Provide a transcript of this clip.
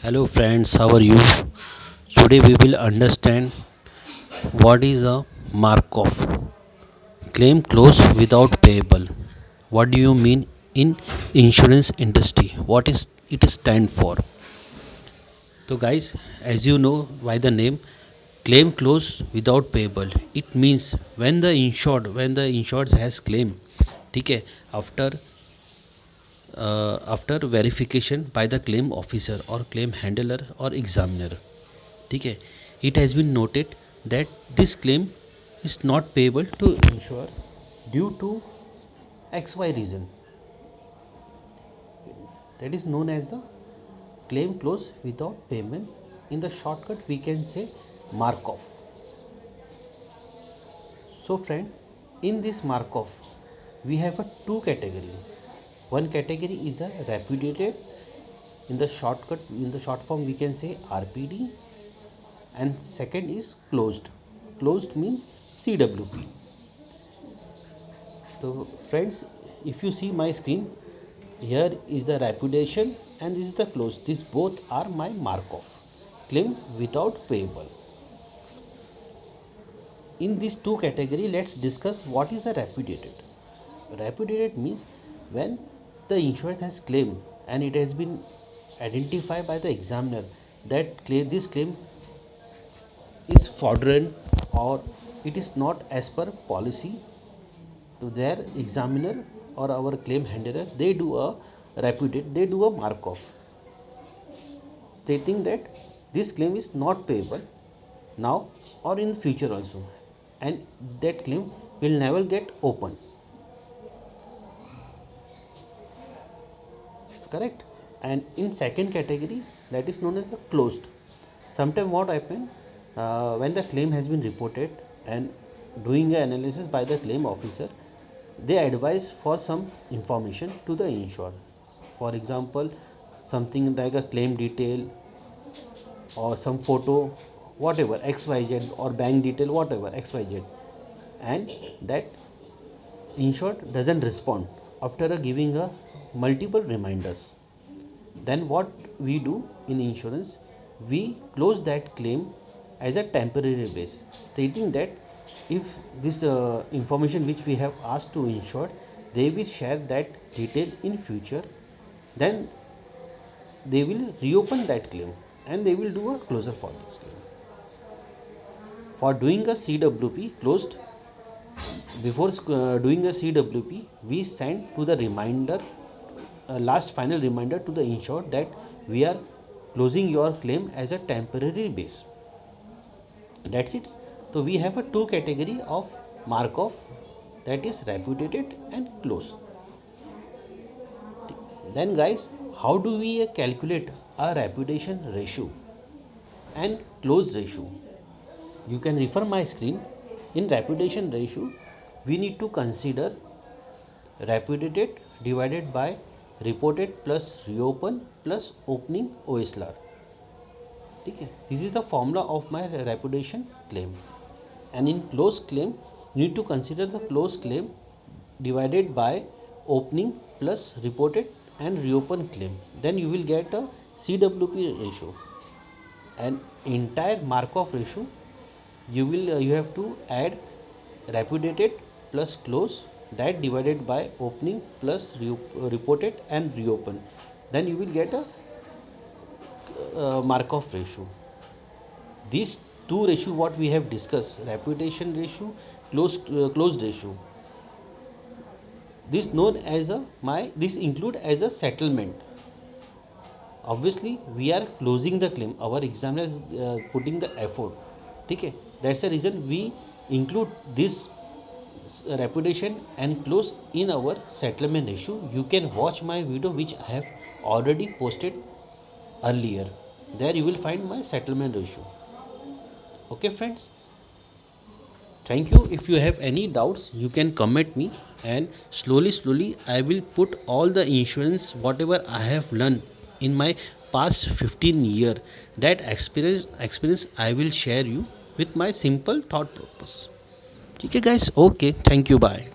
Hello friends, how are you? Today we will understand what is a Markov claim closed without payable. What do you mean in insurance industry? What is it stand for? So guys, as you know by the name claim closed without payable, it means when the insured has claim, ठीक है, after after verification by the claim officer or claim handler or examiner, ठीक है, it has been noted that this claim is not payable to insurer due to XY reason, that is known as the claim close without payment. In the shortcut we can say Markov. So friend, in this Markov we have a two category. One category is the repudiated, in the shortcut, in the short form we can say RPD, and second is closed. Closed means CWP. So friends, if you see my screen, here is the repudiation and this is the close. These both are my Markov claim without payable. In these two category, let's discuss what is a repudiated. Repudiated means when the insured has claim and it has been identified by the examiner that this claim is fraudulent or it is not as per policy. To their examiner or our claim handler, they do a Markov stating that this claim is not payable now or in future also, and that claim will never get open. Correct? And in second category, that is known as the closed. Sometimes what happen, when the claim has been reported and doing an analysis by the claim officer, they advise for some information to the insured. For example, something like a claim detail or some photo, whatever XYZ, or bank detail, whatever XYZ, and that insured doesn't respond after giving a multiple reminders. Then what we do in insurance, we close that claim as a temporary base, stating that if this information which we have asked to insured, they will share that detail in future, then they will reopen that claim and they will do a closure for this claim. For doing a CWP closed, before doing a CWP, we send to the reminder, last final reminder to the insured that we are closing your claim as a temporary base. That's it. So we have a two category of Markov, that is repudiated and closed. Then guys, how do we calculate a repudiation ratio and close ratio? You can refer my screen. In repudiation ratio, we need to consider repudiated divided by reported plus reopen plus opening OSLR. Okay, this is the formula of my repudiation claim. And in closed claim, you need to consider the closed claim divided by opening plus reported and reopen claim. Then you will get a CWP ratio. And entire Markov ratio, you have to add repudiated plus close, that divided by opening plus reported and reopen. Then you will get a Markov ratio. These two ratio what we have discussed, repudiation ratio, closed ratio, this known as this include as a settlement. Obviously we are closing the claim, our examiner is putting the effort, okay, that's the reason we include this repudiation and close in our settlement ratio. You can watch my video which I have already posted earlier, there you will find my settlement ratio. Okay friends, thank you. If you have any doubts, you can comment me, and slowly I will put all the insurance whatever I have learned in my past 15 year, that experience I will share you with my simple thought purpose. Okay guys, okay, thank you, bye.